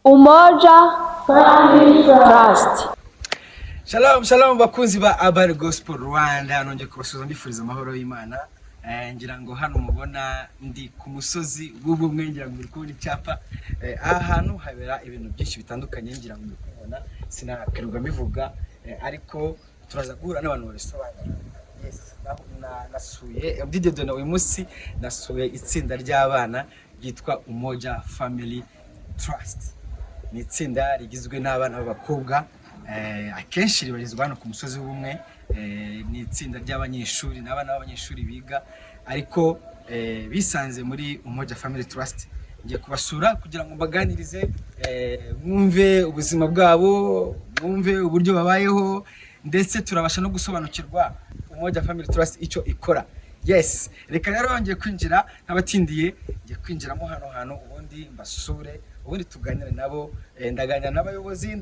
Umoja Family Trust. Shalom bakunzi ba Abari Gospel Rwanda, nongeye kubasuhuza mbifuriza amahoro y'Imana. Ngira ngo hano mubona ndi ku musozi w'ubumwe, ngira ngo muri kubona icyapa. Aha hantu habera ibintu byinshi bitandukanye, ngira ngo muri kubona sinakirwa bivuga, ariko turaza guhura n'abantu babisobanura. Yes, nasuye Abdidedona uyu munsi, nasuye itsinda ry'abana ryitwa Umoja Family Trust. Ni itsinda rigizwe n'abana b'abakobwa, akenshi ribarizwa hano ku musozi w'ubumwe. Ni itsinda ry'abanyeshuri n'abana b'abanyeshuri biga, ariko bisanze muri Umoja Family Trust. Ngiye kubasura kugira ngo mbaganirize, mwumve ubuzima bwabo, mwumve uburyo babayeho, ndetse turabasha no gusobanukirwa Umoja Family Trust icyo ikora. Yes, reka rero ngiye kwinjira n'abatindiye, ngiye kwinjiramo hano hantu, ubundi mbasure, ubundi tuganira nabo. Ndaganira n'abayobozi,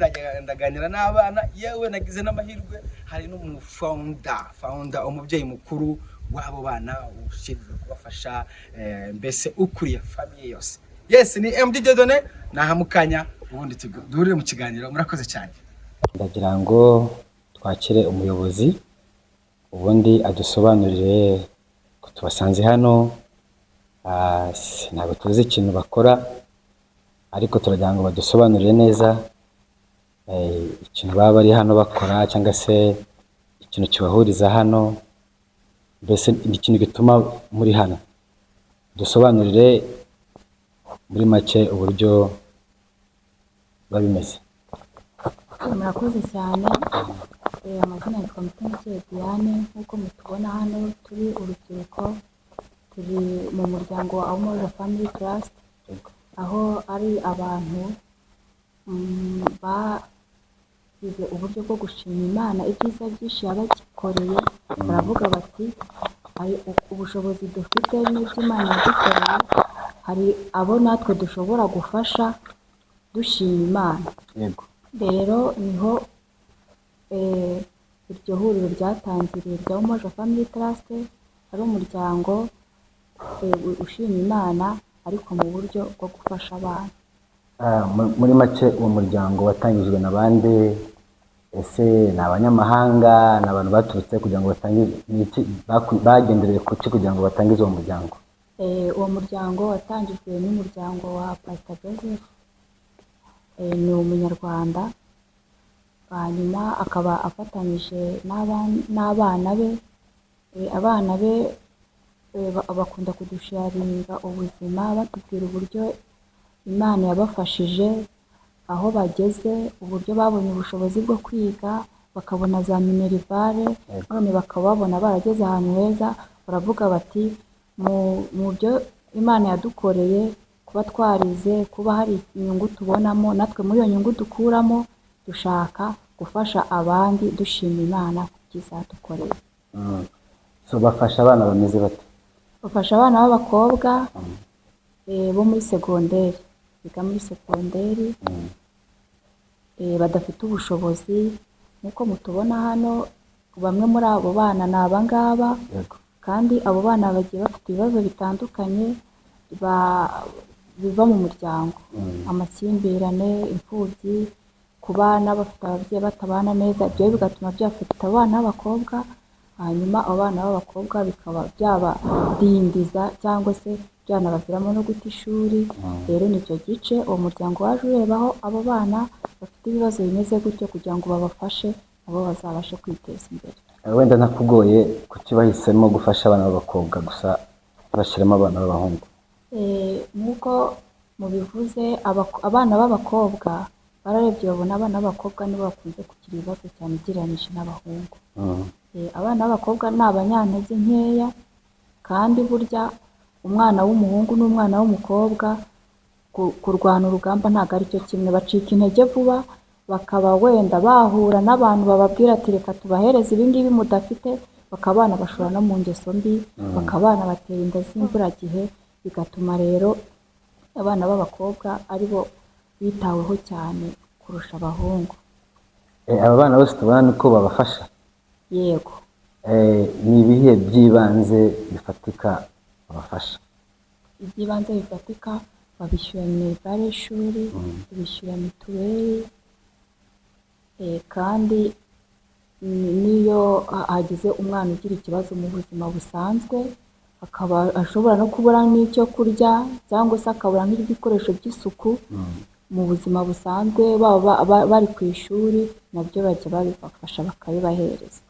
ndaganira n'abana, yewe nagize n'amahirwe hari founder, umubyeyi mukuru w'abo bana ushinzwe kubafasha, mbese ukuriye family yose. Yes, ni MD Dedone, nahamukanya ubundi duhurire mu kiganiro. Murakoze cyane. Ndagira ngo twakire umuyobozi ubundi adusobanurire ko tubasanze hano. Ntabwo tuzi ikintu bakora, ariko turagira ngo badusobanurire neza ikintu baba bari hano bakora, cyangwa se ikintu kibahuriza hano, mbese ikintu gituma muri hano. Dusobanurire muri make uburyo babimeze. Murakoze cyane. Amazina yitwa Mutoni Diane. Nk'uko mutubona hano turi urubyiruko, turi mu muryango wa Umoja Family Trust, aho ari abantu bagize uburyo bwo gushima Imana ibyiza byinshi yabagikoreye. Baravuga bati hari ubushobozi dufite n'ibyo Imana yadukoreye, hari abo natwe dushobora gufasha dushima Imana. Yego. Rero niho iryo huriro ryatangiriye rya Umoja Family Trust. ari umuryango ushima Imana, ariko mu buryo bwo gufasha abana. Muri make uwo muryango watangijwe na bande? Ese ni abanyamahanga, ni abantu baturutse kugira ngo batangize, bagendereye kuki kugira ngo batangize uwo muryango? Uwo muryango watangijwe n'umuryango wa Pastor Joseph, ni umunyarwanda, hanyuma akaba afatanyije n'abana be. Abana be bakunda kudusharinga ubuzima, batubwira uburyo Imana yabafashije aho bageze, uburyo babonye ubushobozi bwo kwiga, bakabona za minerivare, none bakaba babona barageze ahantu heza. Baravuga bati mu byo Imana yadukoreye, kuba twarize, kuba hari inyungu tubonamo, natwe muri iyo nyungu dukuramo dushaka gufasha abandi dushima Imana ku byiza yadukoreye. So bafasha abana bameze bate? Bafasha abana b'abakobwa bo muri segonderi, biga muri segonderi, badafite ubushobozi. Nk'uko mutubona hano, bamwe muri abo bana ni abangaba, kandi abo bana bagiye bafite ibibazo bitandukanye biva mu muryango, amakimbirane, imfubyi, ku bana bafite ababyeyi batabana neza. Ibyo bigatuma byafata abana b'abakobwa, hanyuma abana b'abakobwa bikaba byabadindiza cyangwa se byanabaviramo no guta ishuri. Rero nicyo gice uwo muryango waje urebaho abo bana bafite ibibazo bimeze gutyo, kugira ngo babafashe nabo bazabashe kwiteza imbere. Wenda nakugoye kuki bahisemo gufasha abana b'abakobwa gusa bashyiramo abana b'abahungu? Nk'uko mubivuze, abana b'abakobwa bararebye babona abana b'abakobwa nibo bakunze kugira ibibazo cyane ugereranyije n'abahungu. Abana b'abakobwa ni abanyantege nkeya, kandi burya umwana w'umuhungu n'umwana w'umukobwa kurwana urugamba ntabwo ari cyo kimwe. Bacika intege vuba, bakaba wenda bahura n'abantu bababwira ati reka tubahereze ibi ngibi mudafite, bakabana bashora no mu ngeso mbi, bakabana batera inda z'imburagihe, bigatuma rero abana b'abakobwa aribo bitaweho cyane kurusha abahungu. Aba bana bose tubona niko babafasha? Yego. Ni ibihe by'ibanze bifatika babafasha? Iby'ibanze bifatika babishyura minerivare y'ishuri, babishyura mituweli, kandi n'iyo hagize umwana ugira ikibazo mu buzima busanzwe akaba ashobora no kubura n'icyo kurya cyangwa se akabura nk'ibikoresho by'isuku mu buzima busanzwe bari ku ishuri, nabyo bajya babibafasha bakabibahereza.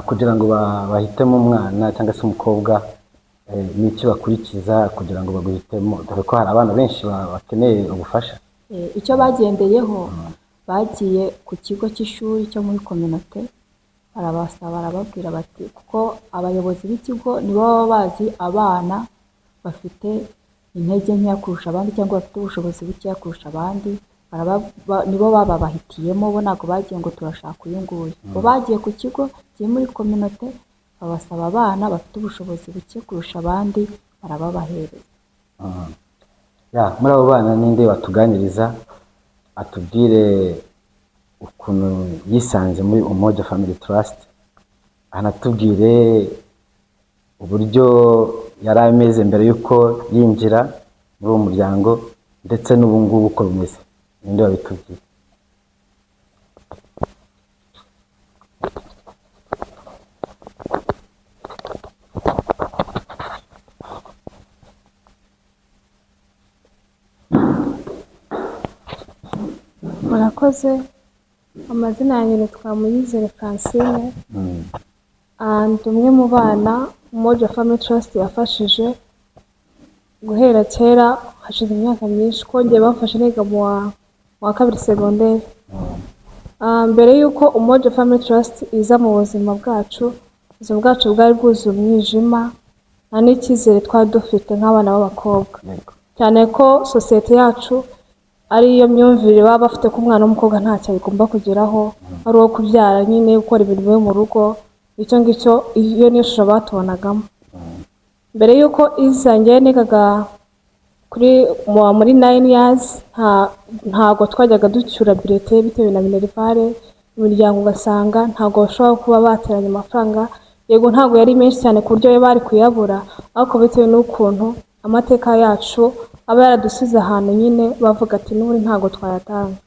Kugira ngo bahitemo umwana cyangwa se umukobwa, n'icyo bakurikiza kugira ngo baguhitemo, dore ko hari abana benshi bakeneye ubufasha. Icyo bagendeyeho, bagiye ku kigo cy'ishuri cyo muri kominote, barabasaba barababwira bati kuko abayobozi b'ikigo nibo baba bazi abana bafite intege nkeya kurusha abandi cyangwa bafite ubushobozi bukeya kurusha abandi, nibo babahitiyemo, bo ntabwo bagiye ngo turashaka uyu nguyu. Bo bagiye ku kigo kiri muri kominote, babasaba abana bafite ubushobozi buke kurusha abandi, barababahereza. Muri abo bana ninde watuganiriza atubwire ukuntu yisanze muri Umoja Family Trust, anatubwire uburyo yari ameze mbere y'uko yinjira muri uwo muryango ndetse n'ubu ngubu uko bimeze. Ninde wabitubwira? Murakoze. Amazina yanjye nitwa Muyizere Francine, ndi umwe mu bana Umoja Family Trust yafashije guhera kera, hashize imyaka myinshi, kongeye bafashe niga mu wa kabiri segonderi. Mbere y'uko Umoja Family Trust iza mu buzima bwacu, ubuzima bwacu bwari bwuzuye umwijima, nta n'icyizere twari dufite nk'abana b'abakobwa, cyane ko sosiyete yacu ariyo myumvire baba bafite ko umwana w'umukobwa ntacyo agomba kugeraho, ari uwo kubyara nyine, gukora ibintu yo mu rugo. Icyo ngicyo iyo niyo shusho batubonagamo. Mbere y'uko izangiye nigaga muri 9 years, ntabwo twajyaga ducyura birete bitewe na minerivare. Imiryango ugasanga ntabwo bashobora kuba bateranya amafaranga, yego ntabwo yari menshi cyane ku buryo bari kuyabura, ariko bitewe n'ukuntu amateka yacu aba yaradusize ahantu nyine, bavuga ati n'ubundi ntabwo twayatanga,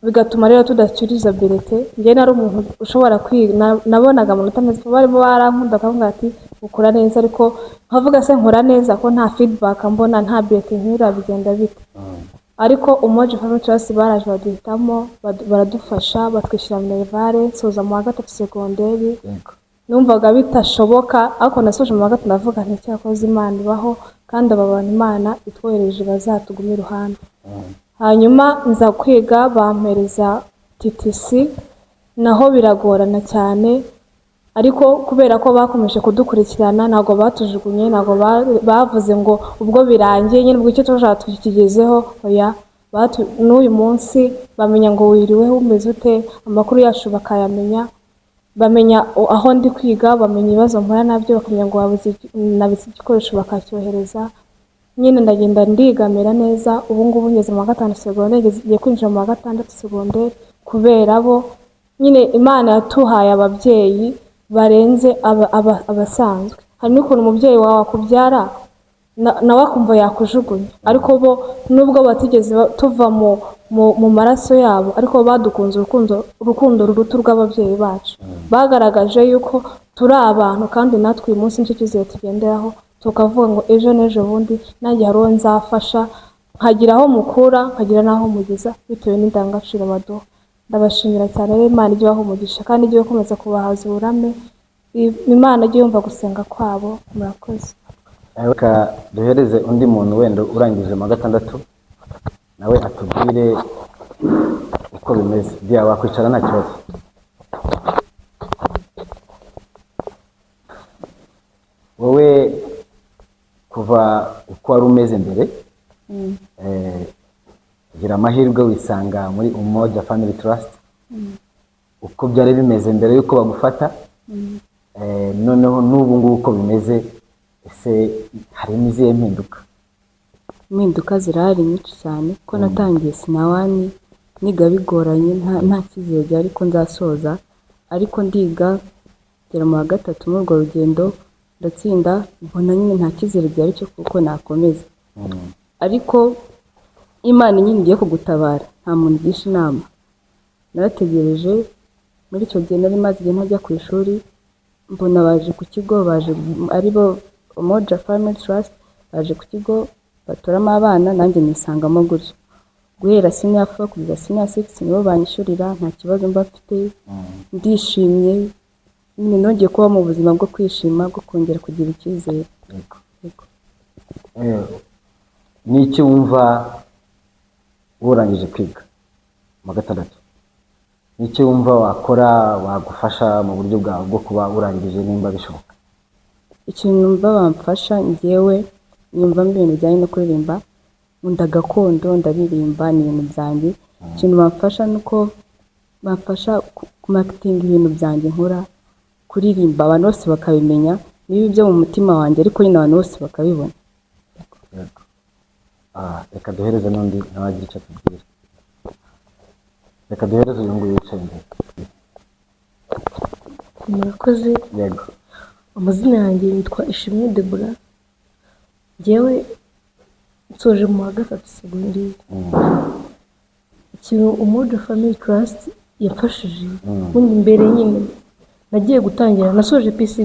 bigatuma rero tudacyuriza birete. Njye nari umuntu ushobora kwiga, nabonaga amanota meza, barimo barankunda bakavuga ati ukora neza, ariko nkavuga se nkora neza ko nta feedback mbona, nta birete nkura, bigenda bite? Ariko Umoja Family Trust baraje baduhitamo, baradufasha, batwishyura minerivare, nsoza mu wa gatatu segonderi. Numvaga bitashoboka, ariko nasoje mu wa gatatu ndavuga nti cyakoze Imana ibaho, kandi aba bantu Imana itwohereje bazatuguma iruhande. Hanyuma nza kwiga, bampereza TTC, naho biragorana cyane, ariko kubera ko bakomeje kudukurikirana, ntabwo batujugunye, ntabwo bavuze ngo ubwo birangiye nyine ubwo icyo tushaka tukigezeho. Oya, n'uyu munsi bamenya ngo wiriwe umeze ute, amakuru yacu bakayamenya, bamenya aho ndi kwiga, bamenya ibibazo mpura nabyo, bakamenya ngo nabuze igikoresho bakacyohereza. Nyine ndagenda ndigamira neza. Ubu ngubu ngeze mu wa gatanu segonderi, ngiye kwinjira mu wa gatandatu segonderi, kubera bo nyine Imana yatuhaye ababyeyi barenze abasanzwe. Hari n'ukuntu umubyeyi wawe akubyara nawe akumva yakujugunya, ariko bo nubwo batigeze tuva mu maraso yabo, ariko badukunze urukundo ruruta urw'ababyeyi bacu. Bagaragaje yuko turi abantu, kandi natwe uyu munsi nicyo cyizere tugenderaho, tukavuga ngo ejo n'ejo bundi nanjye hari uwo nzafasha, nkagira aho mukura, nkagira n'aho mugeza, bitewe n'indangagaciro baduha. Ndabashimira cyane rero, Imana ijye ibaha umugisha kandi ijye ikomeza kubahaza uburame, Imana ijye yumva gusenga kwabo. Murakoze. Reka duhereze undi muntu wenda urangije mu wa gatandatu, nawe atubwire uko bimeze. Dia, wakwicara nta kibazo. Wowe kuva uko wari umeze mbere, gira amahirwe wisanga muri Umoja Family Trust, uko byari bimeze mbere y'uko bagufata, noneho n'ubu ngubu uko bimeze, ese harimo izihe mpinduka? Impinduka zirahari nyinshi cyane, ko natangiye sinawani niga bigoranye, nta cyizere byari ko nzasoza, ariko ndiga ngera mu wa gatatu muri urwo rugendo ndatsinda, mbona nyine nta cyizere byari cyo kuko nakomeza. ariko Imana nyine igiye kugutabara nta muntu ugisha inama. Narategereje muri icyo gihe nari maze igihe ntajya ku ishuri, mbona baje ku kigo, baje ari bo Umoja Family Trust, baje ku kigo batoramo abana, nanjye nisangamo gutyo. Guhera senior 4 kugeza senior 6 nibo banyishyurira, nta kibazo mba mfite, ndishimye, nyine nongeye kuba mu buzima bwo kwishima, bwo kongera kugira icyizere. Ni iki wumva urangije kwiga mu gatandatu? Ni iki wumva wakora wagufasha mu buryo bwawe bwo kuba urangije nimba bishoboka? Ikintu numva bamfasha njyewe, nyumva ibintu bijyanye no kuririmba, nkunda gakondo, ndaririmba, ni ibintu byanjye. Ikintu bamfasha nuko bamfasha kumakitinga ibintu byanjye nkora, kuririmba abantu bose bakabimenya, niba ibyo mu mutima wanjye ariko nyine abantu bose bakabibona. Reka duhereze n'undi nawe agira icyo atubwira. Reka duhereze uyu nguyu wicaye imbere. Murakoze. Yego. Amazina yanjye yitwa Ishimwe Deborah. Njyewe nsoje mu wa gatatu segonderi. Ikintu Umoja Family Trust yafashije, ubundi mbere nyine nagiye gutangira, nasoje P6.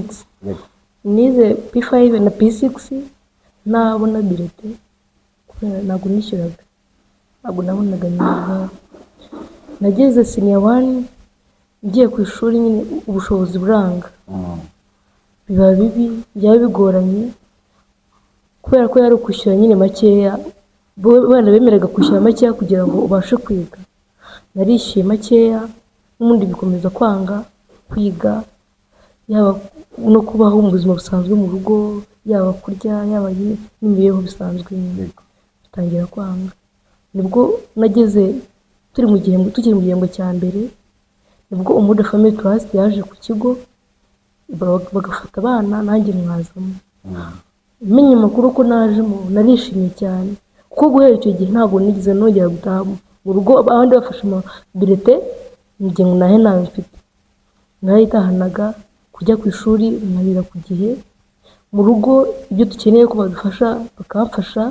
Yego. Nize P5 na P6 nabona birete. Ntabwo nishyuraga, ntabwo nabonaga neza. Nageze senior 1 ngiye ku ishuri, nyine ubushobozi buranga, biba bibi, byaba bigoranye kubera ko yari ukwishyura nyine makeya. Bana bemeraga kwishyura makeya kugira ngo ubashe kwiga. Narishyuye makeya, n'ubundi bikomeza kwanga kwiga, yaba no kubaho mu buzima busanzwe mu rugo, yaba kurya, yaba n'imibereho bisanzwe, bitangira kwanga. Nibwo nageze tukiri mu gihembwe cya mbere, nibwo Umoja Family Trust yaje ku kigo bagafata abana, nanjye mwazamo. Menye amakuru ko najemo, narishimye cyane kuko guhera icyo gihe ntabwo nigeze nongera gutaha mu rugo. Abandi bafashe amabirete, njye ngo nahe ntayo mfite. Narayitahanaga kujya ku ishuri, nkarira ku gihe. Mu rugo ibyo dukeneye ko badufasha bakamfasha,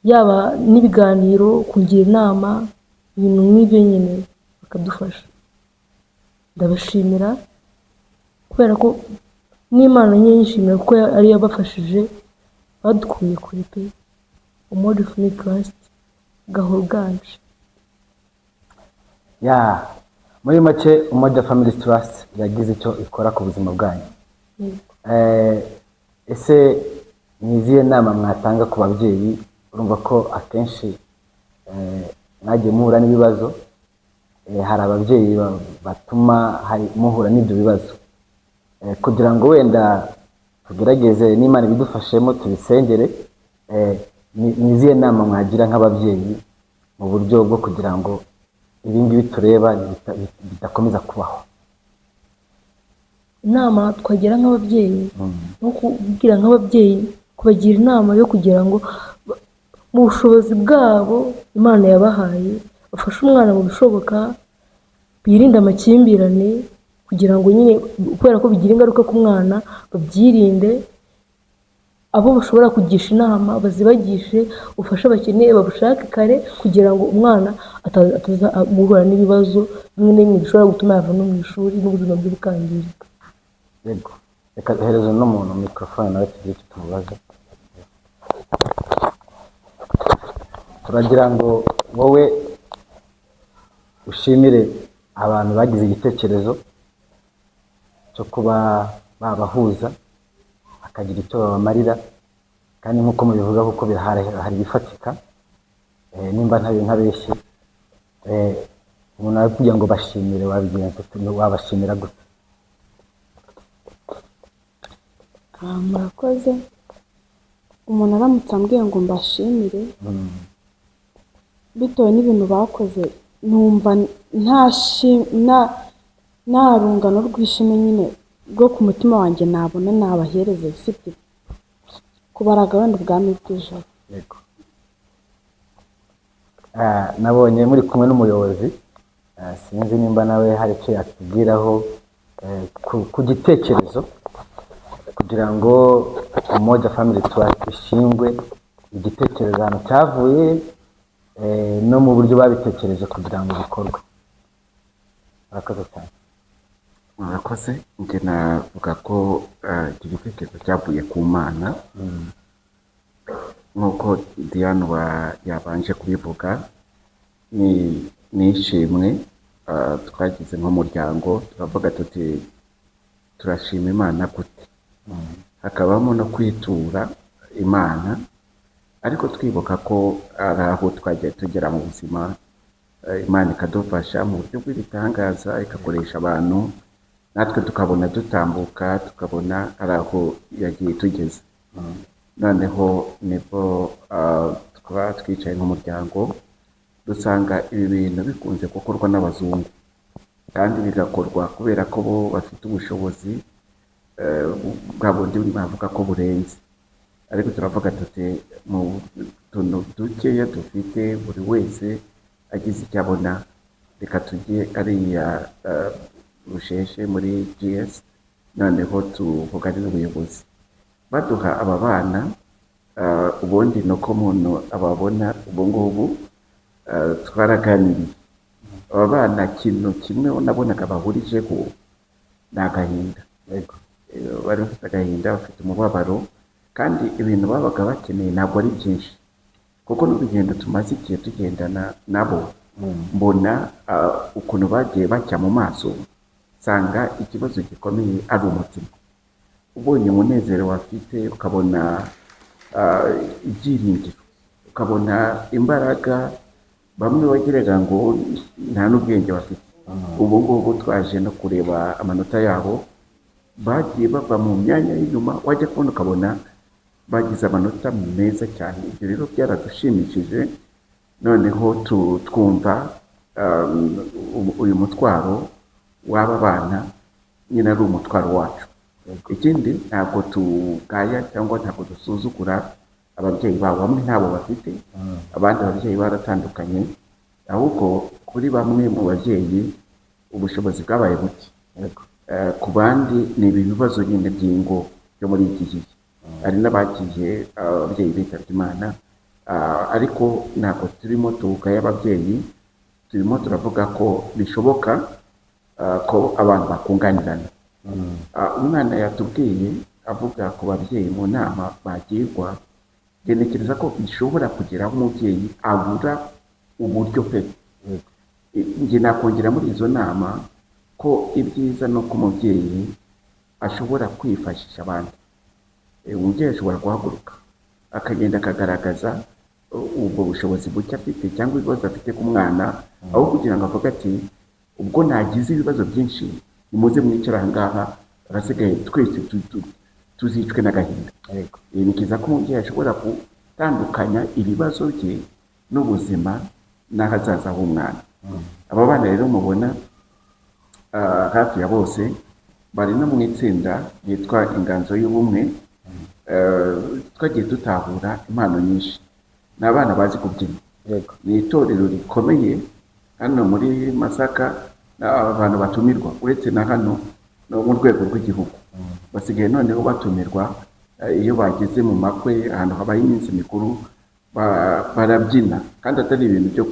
yaba n'ibiganiro, kungira inama, ibintu nk'ibyo nyine bakadufasha. Ndabashimira kubera ko n'Imana nyine yishimira kuko ari yabafashije, badukuye kuri pe. Umoja Family Trust gahoro ganje. Muri make Umoja Family Trust yagize icyo ikora ku buzima bwanyu. Ese ni izihe nama mwatanga ku babyeyi? Urumva ko akenshi mwagiye muhura n'ibibazo, hari ababyeyi batuma muhura n'ibyo bibazo, kugira ngo wenda tugerageze n'Imana ibidufashemo tubisengere. Ni izihe nama mwagira nk'ababyeyi mu buryo bwo kugira ngo ibi ngibi tureba bidakomeza kubaho? Inama twagira nk'ababyeyi no kubwira nk'ababyeyi, kubagira inama yo kugira ngo mu bushobozi bwabo Imana yabahaye bafashe umwana mu bishoboka, birinde amakimbirane, kugira ngo nyine kubera ko bigira ingaruka ku mwana, babyirinde. Abo bashobora kugisha inama bazibagishe, ubufasha bakeneye babushake kare, kugira ngo umwana ataza guhura n'ibibazo bimwe na bimwe bishobora gutuma yava no mu ishuri n'ubuzima bwe bukangirika. Yego. Reka duhereze n'umuntu mikrofone nawe tugire icyo tumubaza. Turagira ngo wowe ushimire abantu bagize igitekerezo cyo kuba babahuza, akagira icyo babamarira, kandi nk'uko mubivuga kuko hari bifatika, nimba ntabeshye, umuntu ari kugira ngo bashimire, wabashimira gute? Murakoze. Umuntu aramutse ambwiye ngo mbashimire bitewe n'ibintu bakoze, numva nta rungano rw'ishimwe nyine rwo ku mutima wanjye nabona nabahereza, sibyo kubaraga wenda ubwami bw'ijoro. Yego. Nabonye muri kumwe n'umuyobozi, sinzi nimba nawe hari icyo yatubwiraho ku gitekerezo kugira ngo Umoja Family Trust ishingwe igitekerezo hano cyavuye no mu buryo babitekereje kugira ngo bikorwe. Murakoze cyane. Murakoze. Njye navuga ko iki gitekerezo cyavuye ku Mana nk'uko Diane yabanje kubivuga. Ni ishimwe twagize nk'umuryango, turavuga tuti turashima Imana gute. Hakabamo no kwitura Imana, ariko twibuka ko ari aho twagiye tugera mu buzima, Imana ikadufasha mu buryo bw'ibitangaza, igakoresha abantu natwe tukabona dutambuka, tukabona ari aho yagiye tugeze. Noneho nibwo twaba twicaye nk'umuryango, dusanga ibi bintu bikunze gukorwa n'abazungu, kandi bigakorwa kubera ko bo bafite ubushobozi bwa bundi bavuga ko burenze. Ariko turavuga tuti mu tuntu dukeya dufite, buri wese agize icyo abona, reka tujye ariya Rusheshe muri GS, noneho tuvugane n'ubuyobozi baduha aba bana. Ubundi ni uko umuntu ababona ubu ngubu. Twaraganiriye aba bana, ikintu kimwe nabonaga bahurijeho ni agahinda. Bari bafite agahinda, bafite umubabaro, kandi ibintu babaga bakeneye ntabwo ari byinshi, kuko n'urugendo tumaze igihe tugendana nabo, mbona ukuntu bagiye bacya mu maso, nsanga ikibazo gikomeye ari umutima. Ubonye umunezero bafite, ukabona ibyiringiro, ukabona imbaraga, bamwe bagiraga ngo nta n'ubwenge bafite. Ubu ngubu twaje no kureba amanota yabo, bagiye bava mu myanya y'inyuma, wajya kubona ukabona bagize amanota meza cyane. Ibyo rero byaradushimishije. Noneho twumva uyu mutwaro w'aba bana nyine ari umutwaro wacu. Ikindi, ntabwo tugaya cyangwa ntabwo dusuzugura ababyeyi babo. Bamwe ntabo bafite, abandi ababyeyi baratandukanye, ahubwo kuri bamwe mu babyeyi ubushobozi bwabaye buke, ku bandi ni ibi bibazo nyine by'ingo byo muri iki gihe. Hari n'abagiye ababyeyi bitabye Imana, ariko ntabwo turimo tugaya ababyeyi, turimo turavuga ko bishoboka ko abantu bakunganirana. Umwana yatubwiye avuga ku babyeyi mu nama bagirwa, ngenekereza ko bishobora kugeraho umubyeyi abura uburyo pe. Njye nakongera muri izo nama ko ibyiza no ku mubyeyi ashobora kwifashisha abandi. Umubyeyi ashobora guhaguruka akagenda akagaragaza ubwo bushobozi buke afite cyangwa ibibazo afite ku mwana, aho kugira ngo avuge ati ubwo nagize ibibazo byinshi nimuze mwicara aha ngaha, abasigaye twese tuzicwe n'agahinda. Ni kiza ko umubyeyi ashobora gutandukanya ibibazo bye n'ubuzima n'ahazaza h'umwana. Aba bana rero mubona hafi ya bose bari no mu itsinda ryitwa Inganzo y'Ubumwe. Twagiye dutahura impano nyinshi. Ni abana bazi kubyina. Ni itorero rikomeye hano muri Masaka, abantu batumirwa uretse na hano no mu rwego rw'igihugu. Basigaye noneho batumirwa iyo bageze mu makwe, ahantu habaye iminsi mikuru, barabyina, kandi atari ibintu byo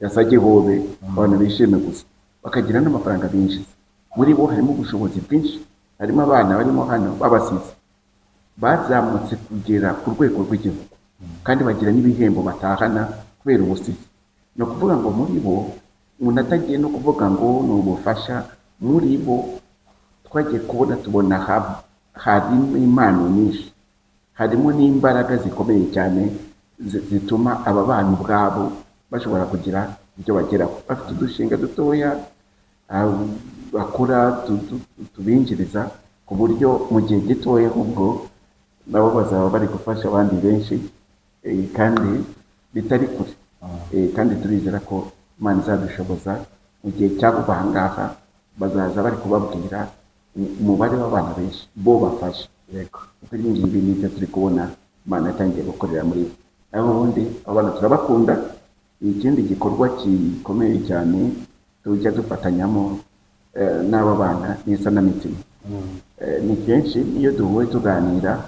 yasage hobe abantu bishime gusa, bakagira n'amafaranga binjiza. Muri bo harimo ubushobozi bwinshi, harimo abana barimo hano babasize bazamutse kugera ku rwego rw'igihugu, kandi bagira n'ibihembo batahana kubera ubusizi. Ni ukuvuga ngo muri bo umuntu atagiye no kuvuga ngo ni ubufasha, muri bo twagiye tubona harimo impano nyinshi, harimo n'imbaraga zikomeye cyane zituma aba bana ubwabo bashobora kugira ibyo bageraho. Bafite udushinga dutoya bakora tubinjiriza, ku buryo mu gihe gitoya ahubwo nabo bazaba bari gufasha abandi benshi, kandi bitari kure. Kandi turizera ko Imana izadushoboza mu gihe cy'abo bahangaha, bazaza bari kubabwira umubare w'abana benshi bo bafashe. Kuko ibi ngibi nibyo turi kubona Imana yatangiye gukorera muri bo. Naho ubundi abana turabakunda. Ikindi gikorwa gikomeye cyane tujya dufatanyamo n'aba bana n'isanamitima. Ni kenshi iyo duhuye tuganira,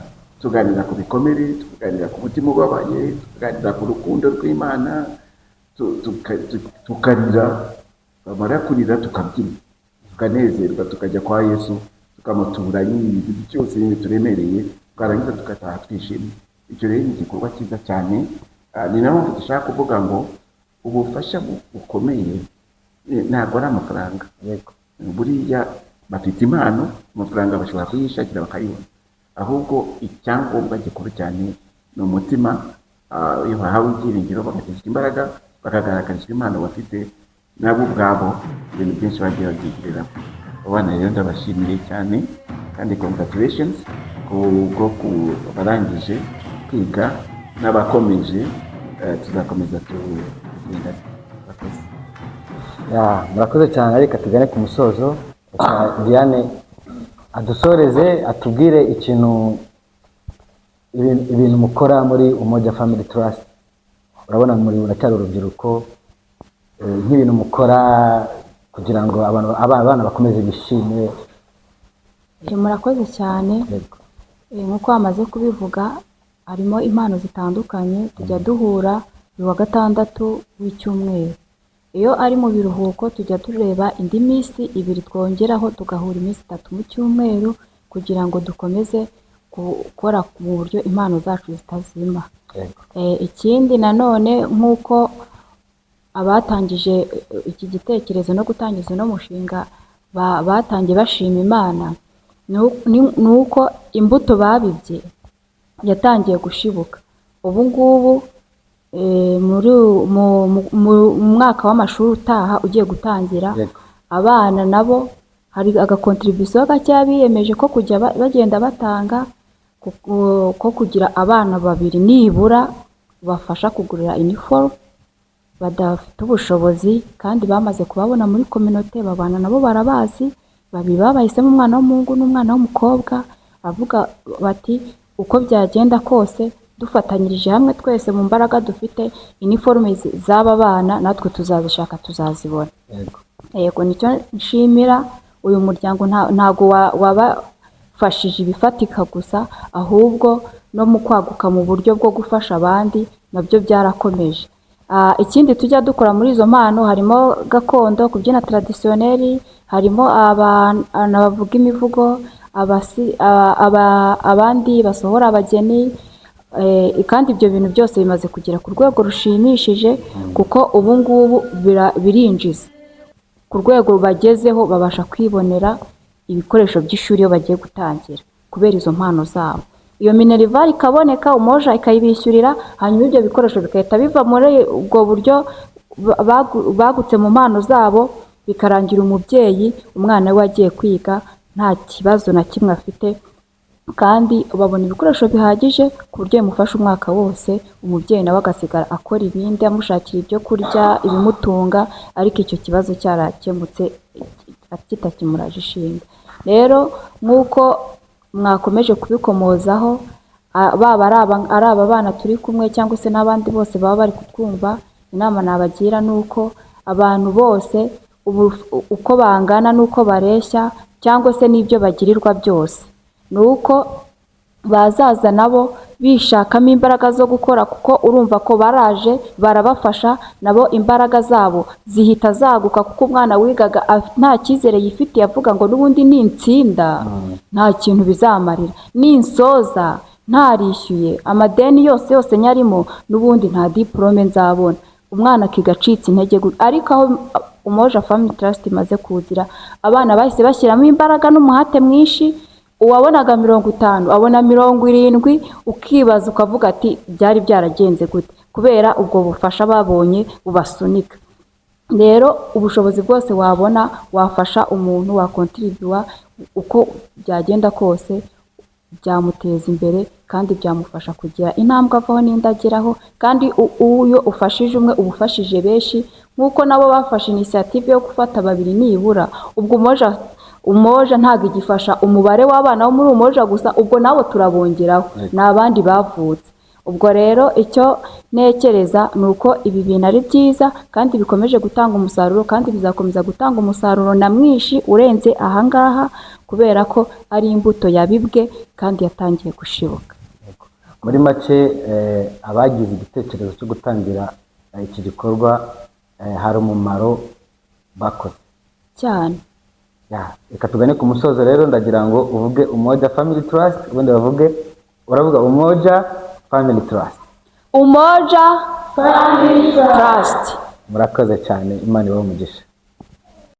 tuganira ku bikomere, tuganira ku mutima ubabaye, tuganira ku rukundo rw'Imana, tukarira, bamara kurira tukabyina, tukanezerwa, tukajya kwa Yesu, tukamutura ibintu byose bituremereye, twarangiza tugataha twishimye. Icyo rero ni igikorwa cyiza cyane. Ni naho dushaka kuvuga ngo ubufasha bukomeye ntabwo ari amafaranga. Buriya bafite impano, amafaranga bashobora kuyishakira bakayibona, ahubwo icyangombwa gikuru cyane ni umutima. Iyo bahawe ibyiringiro bagatezwa imbaraga, bakagaragarizwa impano bafite, nabo ubwabo ibintu byinshi bagiye babyigiriraho. Abana rero ndabashimiye cyane kandi congratulations kubwo barangije kwiga, n'abakomeje tuzakomeza tugenda. Murakoze cyane. Reka tugane ku musozo. Diane adusoreze, atubwire ibintu mukora muri Umoja Family Trust. Urabona muracyari urubyiruko, nk'ibintu mukora kugira ngo abana bakomeze bishime. Murakoze cyane. Nk'uko bamaze kubivuga, harimo impano zitandukanye. Tujya duhura buri wa gatandatu w'icyumweru. Iyo ari mu biruhuko tujya tureba indi minsi 2 twongeraho, tugahura iminsi 3 mu cyumweru kugira ngo dukomeze gukora mu buryo impano zacu zitazima. Ikindi nanone, nk'uko abatangije iki gitekerezo no gutangiza no mushinga batangiye bashima Imana, ni uko imbuto babibye yatangiye gushibuka. Ubu ngubu mu mwaka w'amashuri utaha ugiye gutangira, abana nabo hari agakontribusiyo gake biyemeje ko kujya bagenda batanga, ko kugira abana 2 nibura bafasha kugurira uniform badafite ubushobozi, kandi bamaze kubabona muri community, babana nabo barabazi, babiri babahisemo umwana w'umuhungu n'umwana w'umukobwa. Avuga bati uko byagenda kose dufatanyirije hamwe twese mu mbaraga dufite, uniforme z'aba bana natwe tuzazishaka, tuzazibona. Yego, nicyo nshimira uyu muryango. Ntago wabafashije ibifatika gusa, ahubwo no mu kwaguka mu buryo bwo gufasha abandi nabyo byarakomeje. Ikindi tujya dukora muri izo mpano harimo gakondo, kubyina traditionnel, harimo abana bavuga imivugo, abandi basohora abageni. Kandi ibyo bintu byose bimaze kugera ku rwego rushimishije, kuko ubu ngubu birinjiza ku rwego bagezeho, babasha kwibonera ibikoresho by'ishuri iyo bagiye gutangira kubera izo mpano zabo. Iyo minerval ikaboneka, Umoja ikayibishyurira, hanyuma ibyo bikoresho bigahita biva muri ubwo buryo bagutse mu mpano zabo, bikarangira umubyeyi umwana we agiye kwiga nta kibazo na kimwe afite, kandi babona ibikoresho bihagije ku buryo bimufasha umwaka wose. Umubyeyi nawe agasigara akora ibindi, amushakira ibyo kurya, ibimutunga, ariko icyo kibazo cyarakemutse kitakimuraje ishinga. Rero nk'uko mwakomeje kubikomozaho, baba ari aba bana turi kumwe cyangwa se n'abandi bose baba bari kutwumva, inama nabagira ni uko abantu bose uko bangana n'uko bareshya cyangwa se n'ibyo bagirirwa byose, ni uko bazaza nabo bishakamo imbaraga zo gukora, kuko urumva ko baraje barabafasha, nabo imbaraga zabo zihita zaguka, kuko umwana wigaga nta cyizere yifitiye, avuga ngo n'ubundi nintsinda nta kintu bizamarira, ninsoza ntarishyuye amadeni yose nyarimo, n'ubundi nta diplome nzabona. Umwana akigacitse intege. Ariko aho Umoja Family Trust imaze kuzira, abana bahise bashyiramo imbaraga n'umuhate mwinshi. Uwabonaga 50 abona 70, ukibaza ukavuga ati byari byaragenze gute, kubera ubwo bufasha babonye bubasunika. Rero ubushobozi bwose wabona wafasha umuntu, wakontribuwa uko byagenda kose, byamuteza imbere kandi byamufasha kugira intambwe avaho n'indageraho. Kandi uyo ufashije umwe ubufashije benshi, nkuko nabo bafashe initiative yo gufata 2 nibura. Ubwo Umoja ntago igifasha umubare w'abana wo muri Umoja gusa, ubwo nabo turabongeraho n'abandi bavutse. Ubwo rero icyo nekereza ni uko ibi bintu ari byiza kandi bikomeje gutanga umusaruro, kandi bizakomeza gutanga umusaruro na mwinshi urenze ahangaha, kubera ko ari imbuto yabibwe kandi yatangiye gushibuka. muri make abagize igitekerezo cyo gutangira iki gikorwa hari umumaro bakoze cyane. reka tugane ku musozo rero, ndagira ngo uvuge Umoja Family Trust, ubundi uravuga Umoja Family Trust. Umoja Family Trust. Murakoze cyane, Imana ibahe umugisha.